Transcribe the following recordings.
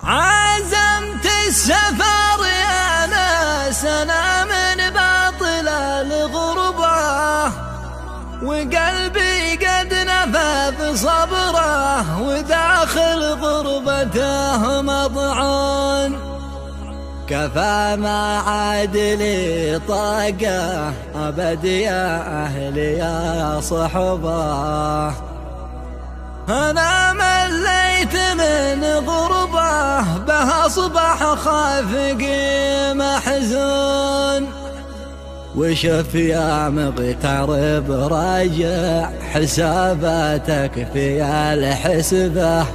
عزمت السفر يا ناس أنا من باطل الغربة، وقلبي قد نفذ صبره، وداخل غربته مضعون. كفى ما عاد لي طاقة أبد يا أهلي يا صحبة، أنا مليت من غربة بها أصبح خافقي محزون. وشوف يا مغترب راجع حساباتك في الحسبة،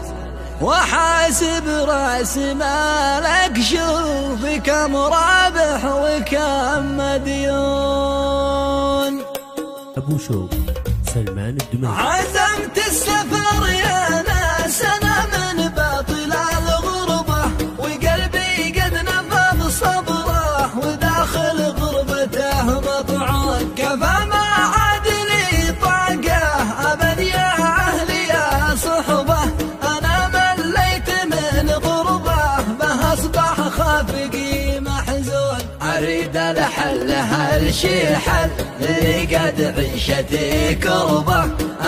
وحاسب راس مالك شوف كم رابح وكم مديون. أبو شوق سلمان الدمشقي. عزمت السفر يا ناس أنا من باطل الغربة، وقلبي قد نفذ صبره، وداخل غربته مطعون. كفى ما عاد لي طاقة أبد يا أهلي يا صحبة، أنا مليت من غربة بها أصبح خافقي محزون. أريد الحل هالشي حل اللي قد عيشتي كربة،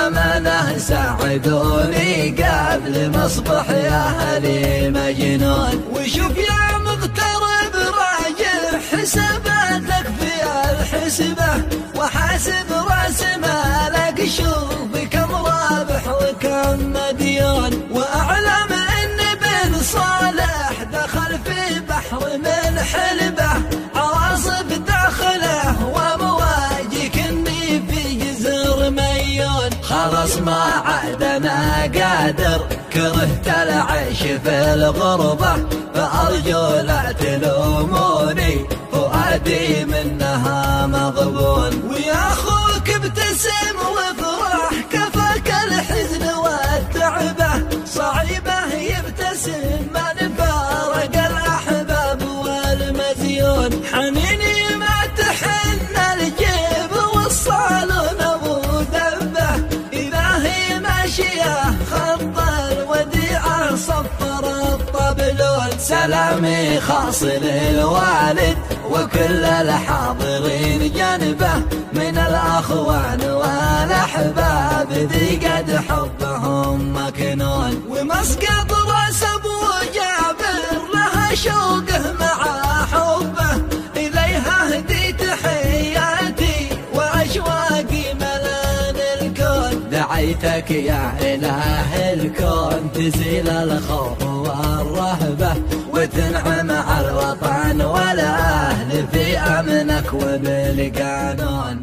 أمانة ساعدوني قبل ما أصبح يا أهلي مجنون. وشوف يا مغترب راجع حساباتك في الحسبة، وحاسب راس مالك شوف كم رابح وكم مديون. وأعلم إن بن صالح دخل في بحر من حلبة، عواصف داخله ومواجه كني في جزر ميون. خلاص ما عاد أنا قادر كرهت العيش في الغربة، فأرجو لا تلوموني فؤادي منها مغبون. ويا أخوك ابتسم وافرح كفاك الحزن والتعبة، صعيبة يبتسم من فارق الأحباب والمزيون. حنيني ما تحن الجيب والصالون أبو دبة، إذا هي ماشية خط الوديعة صفر الطبلون. سلامي خاص للوالد وكل الحاضرين جنبه، من الأخوان والأحباب ذي قد حبهم مكنون. ومسقط راس أبو جابر لها شوقه مع حبه، إليها هديت حياتي وأشواقي ملان الكون. دعيتك يا إله الكون تزيل الخوف والرهبة، وتنعم على الوطن والأهل في أمنك وبالقانون.